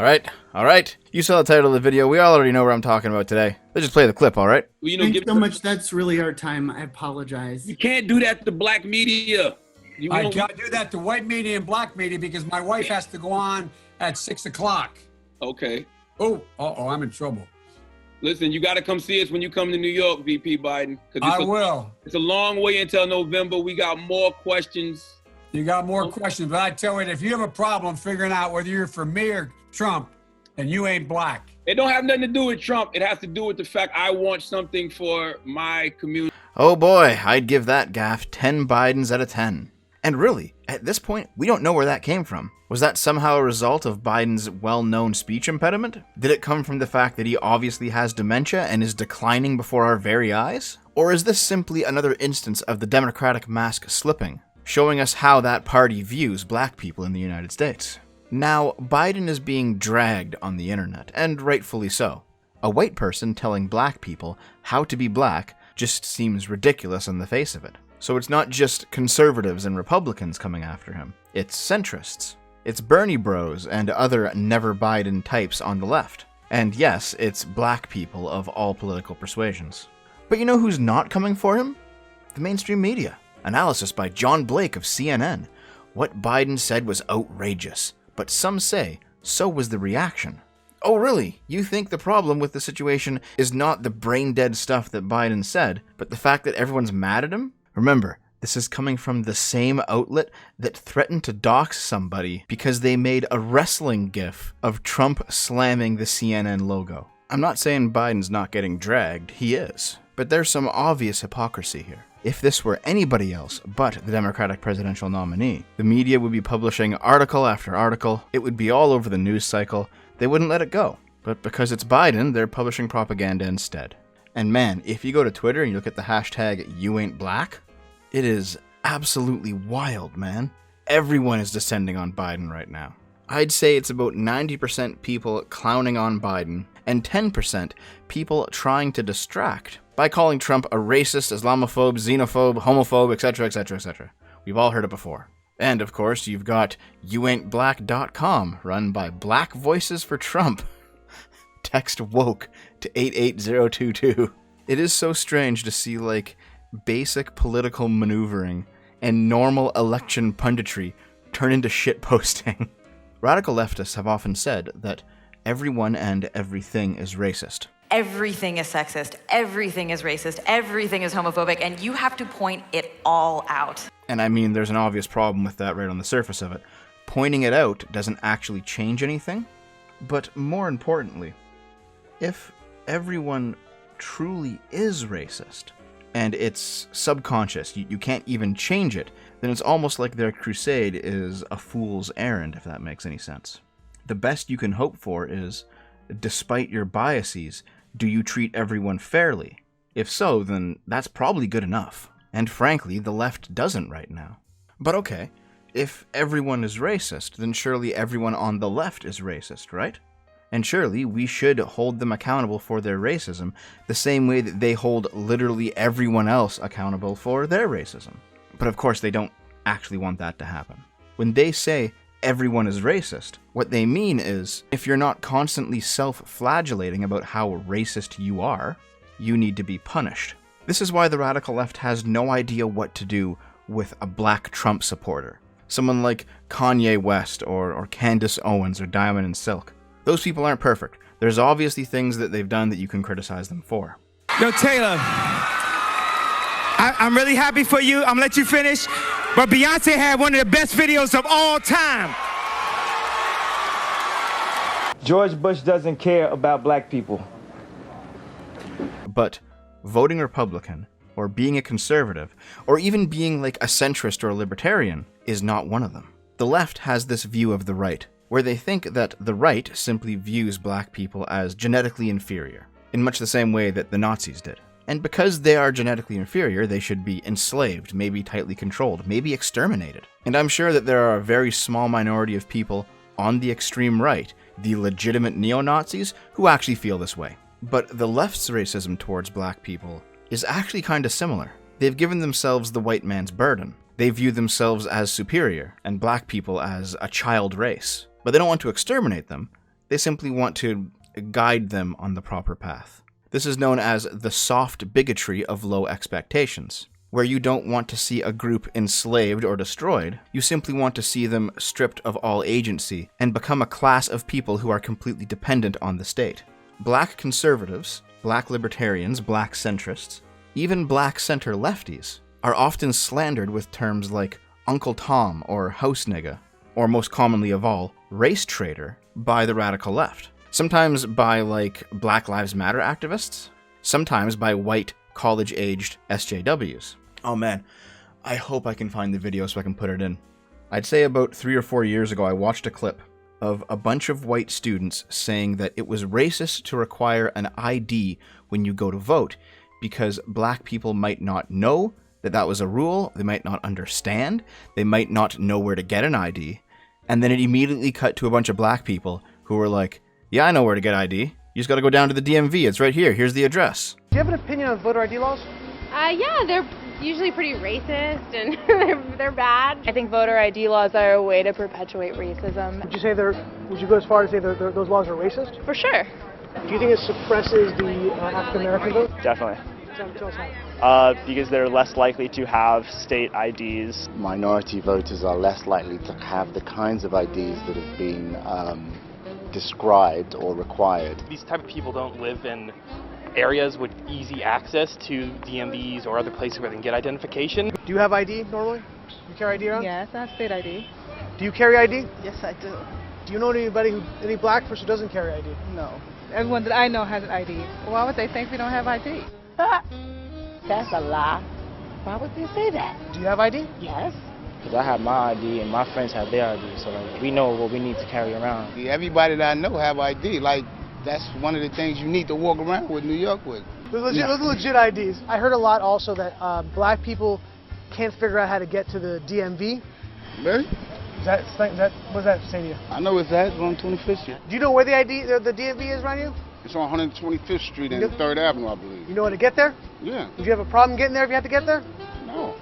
All right. You saw the title of the video. We all already know what I'm talking about today. Let's just play the clip, all right? Well, Thanks so much. That's really our time. I apologize. You can't do that to black media. I can't do that to white media and black media because my wife has to go on at 6 o'clock. Okay. Oh, I'm in trouble. Listen, you got to come see us when you come to New York, VP Biden. I will. It's a long way until November. We got more questions. You got more questions, but I tell you, if you have a problem figuring out whether you're for me or Trump, and you ain't black. It don't have nothing to do with Trump. It has to do with the fact I want something for my community. Oh boy, I'd give that gaffe 10 Bidens out of 10. And really, at this point, we don't know where that came from. Was that somehow a result of Biden's well-known speech impediment? Did it come from the fact that he obviously has dementia and is declining before our very eyes? Or is this simply another instance of the Democratic mask slipping, showing us how that party views black people in the United States? Now, Biden is being dragged on the internet, and rightfully so. A white person telling black people how to be black just seems ridiculous on the face of it. So it's not just conservatives and Republicans coming after him, it's centrists. It's Bernie bros and other never Biden types on the left. And yes, it's black people of all political persuasions. But you know who's not coming for him? The mainstream media. Analysis by John Blake of CNN. What Biden said was outrageous. But some say, so was the reaction. Oh really? You think the problem with the situation is not the brain-dead stuff that Biden said, but the fact that everyone's mad at him? Remember, this is coming from the same outlet that threatened to dox somebody because they made a wrestling gif of Trump slamming the CNN logo. I'm not saying Biden's not getting dragged, he is. But there's some obvious hypocrisy here. If this were anybody else but the Democratic presidential nominee, the media would be publishing article after article, it would be all over the news cycle, they wouldn't let it go. But because it's Biden, they're publishing propaganda instead. And man, if you go to Twitter and you look at the hashtag #YouAin'tBlack, it is absolutely wild, man. Everyone is descending on Biden right now. I'd say it's about 90% people clowning on Biden and 10% people trying to distract by calling Trump a racist, Islamophobe, xenophobe, homophobe, etc., etc., etc. We've all heard it before. And of course, you've got youaintblack.com, run by Black Voices for Trump. Text woke to 88022. It is so strange to see, like, basic political maneuvering and normal election punditry turn into shitposting. Radical leftists have often said that everyone and everything is racist. Everything is sexist, everything is racist, everything is homophobic, and you have to point it all out. And I mean, there's an obvious problem with that right on the surface of it. Pointing it out doesn't actually change anything. But more importantly, if everyone truly is racist, and it's subconscious, you can't even change it, then it's almost like their crusade is a fool's errand, if that makes any sense. The best you can hope for is, despite your biases, do you treat everyone fairly? If so, then that's probably good enough. And frankly, the left doesn't right now. But okay, if everyone is racist, then surely everyone on the left is racist, right? And surely we should hold them accountable for their racism the same way that they hold literally everyone else accountable for their racism. But of course they don't actually want that to happen. When they say everyone is racist, what they mean is, if you're not constantly self-flagellating about how racist you are, you need to be punished. This is why the radical left has no idea what to do with a black Trump supporter. Someone like Kanye West or Candace Owens or Diamond and Silk. Those people aren't perfect. There's obviously things that they've done that you can criticize them for. Yo, Taylor, I'm really happy for you. I'm gonna let you finish. But Beyonce had one of the best videos of all time. George Bush doesn't care about black people. But voting Republican, or being a conservative, or even being like a centrist or a libertarian, is not one of them. The left has this view of the right, where they think that the right simply views black people as genetically inferior, in much the same way that the Nazis did. And because they are genetically inferior, they should be enslaved, maybe tightly controlled, maybe exterminated. And I'm sure that there are a very small minority of people on the extreme right, the legitimate neo-Nazis, who actually feel this way. But the left's racism towards black people is actually kind of similar. They've given themselves the white man's burden. They view themselves as superior, and black people as a child race. But they don't want to exterminate them. They simply want to guide them on the proper path. This is known as the soft bigotry of low expectations, where you don't want to see a group enslaved or destroyed, you simply want to see them stripped of all agency and become a class of people who are completely dependent on the state. Black conservatives, black libertarians, black centrists, even black center lefties are often slandered with terms like Uncle Tom or house nigga, or most commonly of all, race traitor, by the radical left. Sometimes by like Black Lives Matter activists, sometimes by white college-aged SJWs. Oh man, I hope I can find the video so I can put it in. I'd say about 3 or 4 years ago I watched a clip of a bunch of white students saying that it was racist to require an ID when you go to vote because black people might not know that that was a rule, they might not understand, they might not know where to get an ID, and then it immediately cut to a bunch of black people who were like, yeah, I know where to get ID. You just gotta go down to the DMV, it's right here, here's the address. Do you have an opinion on voter ID laws? Yeah, they're usually pretty racist and they're bad. I think voter ID laws are a way to perpetuate racism. Would you go as far as say those laws are racist? For sure. Do you think it suppresses the African American vote? Definitely. Tell us how. Because they're less likely to have state IDs. Minority voters are less likely to have the kinds of IDs that have been described or required. These type of people don't live in areas with easy access to DMVs or other places where they can get identification. Do you have ID normally? You carry ID around? Yes, I have state ID. Do you carry ID? Yes, I do. Do you know any black person who doesn't carry ID? No. Everyone that I know has an ID. Why would they think we don't have ID? That's a lie. Why would they say that? Do you have ID? Yes. Because I have my ID and my friends have their ID, so like, we know what we need to carry around. Everybody that I know have ID. Like, that's one of the things you need to walk around with New York with. Those are legit IDs. I heard a lot also that black people can't figure out how to get to the DMV. Really? What does that say to you? I know it's that. It's on 25th Street. Do you know where the DMV is around you? It's on 125th Street and 3rd Avenue, I believe. You know how to get there? Yeah. Would you have a problem getting there if you had to get there? No.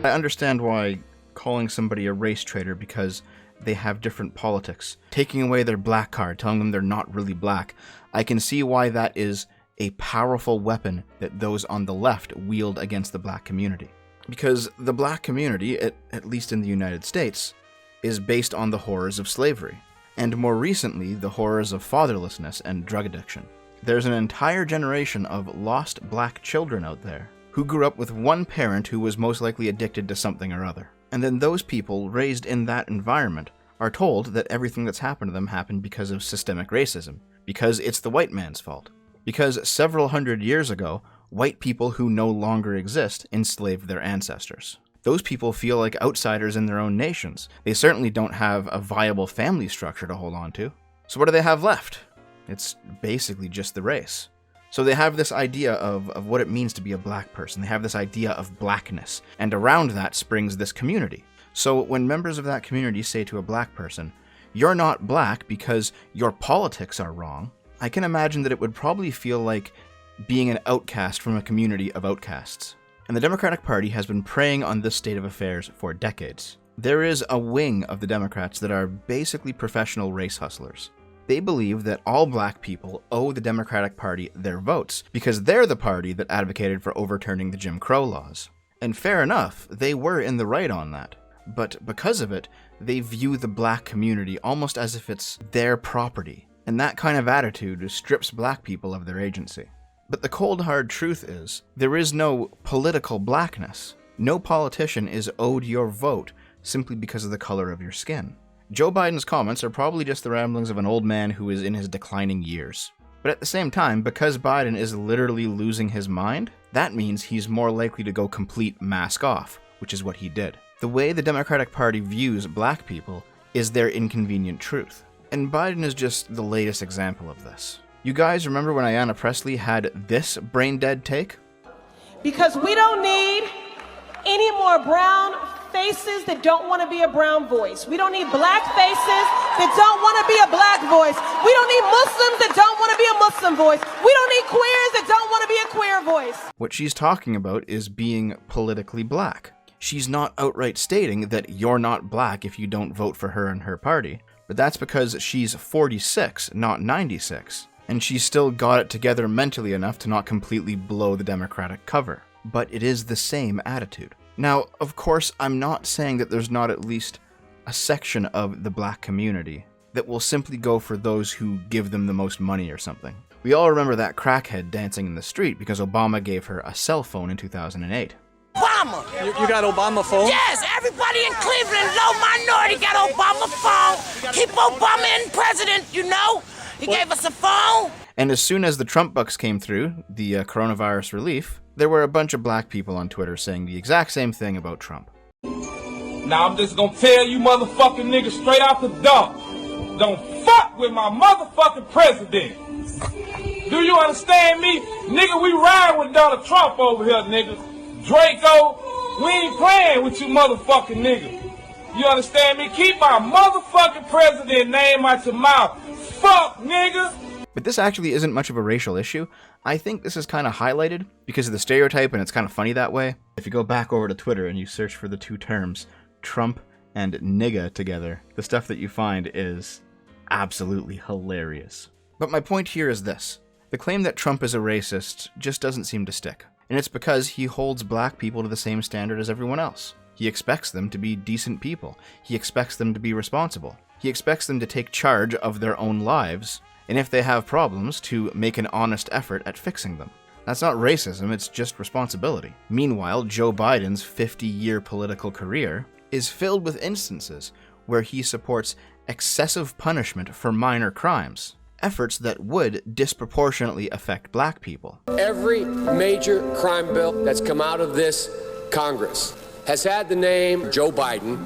I understand why calling somebody a race traitor because they have different politics, taking away their black card, telling them they're not really black. I can see why that is a powerful weapon that those on the left wield against the black community. Because the black community, at least in the United States, is based on the horrors of slavery, and more recently, the horrors of fatherlessness and drug addiction. There's an entire generation of lost black children out there who grew up with one parent who was most likely addicted to something or other. And then those people raised in that environment are told that everything that's happened to them happened because of systemic racism, because it's the white man's fault. Because several hundred years ago, white people who no longer exist enslaved their ancestors. Those people feel like outsiders in their own nations. They certainly don't have a viable family structure to hold on to. So what do they have left? It's basically just the race. So they have this idea of what it means to be a black person. They have this idea of blackness, and around that springs this community. So when members of that community say to a black person, "You're not black because your politics are wrong," I can imagine that it would probably feel like being an outcast from a community of outcasts. And the Democratic Party has been preying on this state of affairs for decades. There is a wing of the Democrats that are basically professional race hustlers. They believe that all black people owe the Democratic Party their votes because they're the party that advocated for overturning the Jim Crow laws. And fair enough, they were in the right on that. But because of it, they view the black community almost as if it's their property. And that kind of attitude strips black people of their agency. But the cold hard truth is, there is no political blackness. No politician is owed your vote simply because of the color of your skin. Joe Biden's comments are probably just the ramblings of an old man who is in his declining years. But at the same time, because Biden is literally losing his mind, that means he's more likely to go complete mask off, which is what he did. The way the Democratic Party views black people is their inconvenient truth. And Biden is just the latest example of this. You guys remember when Ayanna Pressley had this brain-dead take? Because we don't need any more brown faces that don't want to be a brown voice. We don't need black faces that don't want to be a black voice. We don't need Muslims that don't want to be a Muslim voice. We don't need queers that don't want to be a queer voice. What she's talking about is being politically black. She's not outright stating that you're not black if you don't vote for her and her party. but that's because she's 46, not 96, and she's still got it together mentally enough to not completely blow the Democratic cover. But it is the same attitude. Now, of course, I'm not saying that there's not at least a section of the black community that will simply go for those who give them the most money or something. We all remember that crackhead dancing in the street because Obama gave her a cell phone in 2008. Obama! You got Obama phone? Yes, everybody in Cleveland, low minority, got Obama phone. Keep Obama in president, you know? He gave us a phone. And as soon as the Trump bucks came through, the coronavirus relief, there were a bunch of black people on Twitter saying the exact same thing about Trump. Now I'm just gonna tell you motherfucking niggas straight out the dump. Don't fuck with my motherfucking president. Do you understand me? Nigga, we ride with Donald Trump over here, nigga. Draco, we ain't playing with you motherfucking niggas. You understand me? Keep my motherfucking president name out your mouth. Fuck, nigga. But this actually isn't much of a racial issue. I think this is kind of highlighted because of the stereotype, and it's kind of funny that way. If you go back over to Twitter and you search for the two terms, Trump and nigga together, the stuff that you find is absolutely hilarious. But my point here is this. The claim that Trump is a racist just doesn't seem to stick. And it's because he holds black people to the same standard as everyone else. He expects them to be decent people. He expects them to be responsible. He expects them to take charge of their own lives, and if they have problems, to make an honest effort at fixing them. That's not racism, it's just responsibility. Meanwhile, Joe Biden's 50-year political career is filled with instances where he supports excessive punishment for minor crimes, efforts that would disproportionately affect black people. Every major crime bill that's come out of this Congress has had the name Joe Biden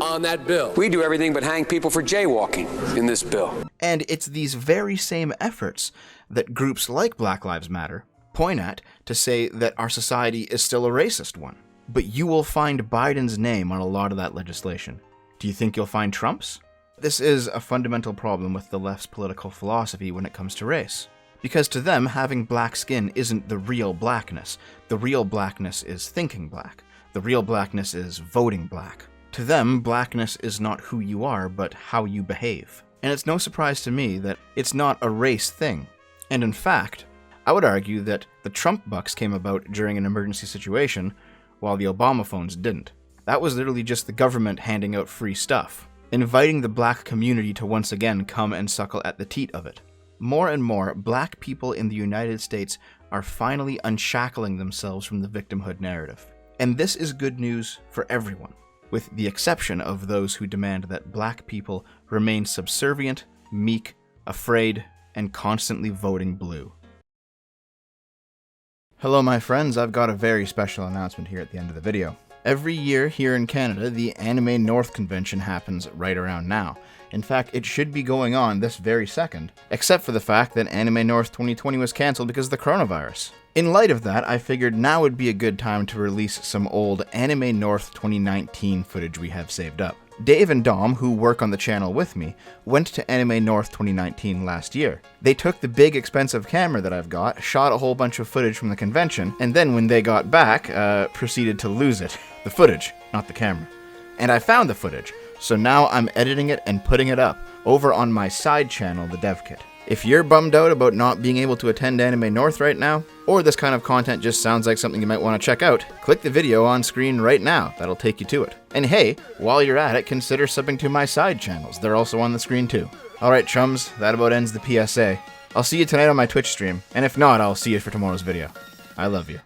on that bill. We do everything but hang people for jaywalking in this bill. And it's these very same efforts that groups like Black Lives Matter point at to say that our society is still a racist one. But you will find Biden's name on a lot of that legislation. Do you think you'll find Trump's? This is a fundamental problem with the left's political philosophy when it comes to race. Because to them, having black skin isn't the real blackness. The real blackness is thinking black. The real blackness is voting black. To them, blackness is not who you are, but how you behave. And it's no surprise to me that it's not a race thing. And in fact, I would argue that the Trump bucks came about during an emergency situation, while the Obama phones didn't. That was literally just the government handing out free stuff, inviting the black community to once again come and suckle at the teat of it. More and more, black people in the United States are finally unshackling themselves from the victimhood narrative. And this is good news for everyone, with the exception of those who demand that black people remain subservient, meek, afraid, and constantly voting blue. Hello my friends, I've got a very special announcement here at the end of the video. Every year here in Canada, the Anime North convention happens right around now. In fact, it should be going on this very second, except for the fact that Anime North 2020 was cancelled because of the coronavirus. In light of that, I figured now would be a good time to release some old Anime North 2019 footage we have saved up. Dave and Dom, who work on the channel with me, went to Anime North 2019 last year. They took the big expensive camera that I've got, shot a whole bunch of footage from the convention, and then when they got back, proceeded to lose it. The footage, not the camera. And I found the footage, so now I'm editing it and putting it up over on my side channel, the Dev Kit. If you're bummed out about not being able to attend Anime North right now, or this kind of content just sounds like something you might want to check out, click the video on screen right now. That'll take you to it. And hey, while you're at it, consider subbing to my side channels. They're also on the screen too. Alright chums, that about ends the PSA. I'll see you tonight on my Twitch stream, and if not, I'll see you for tomorrow's video. I love you.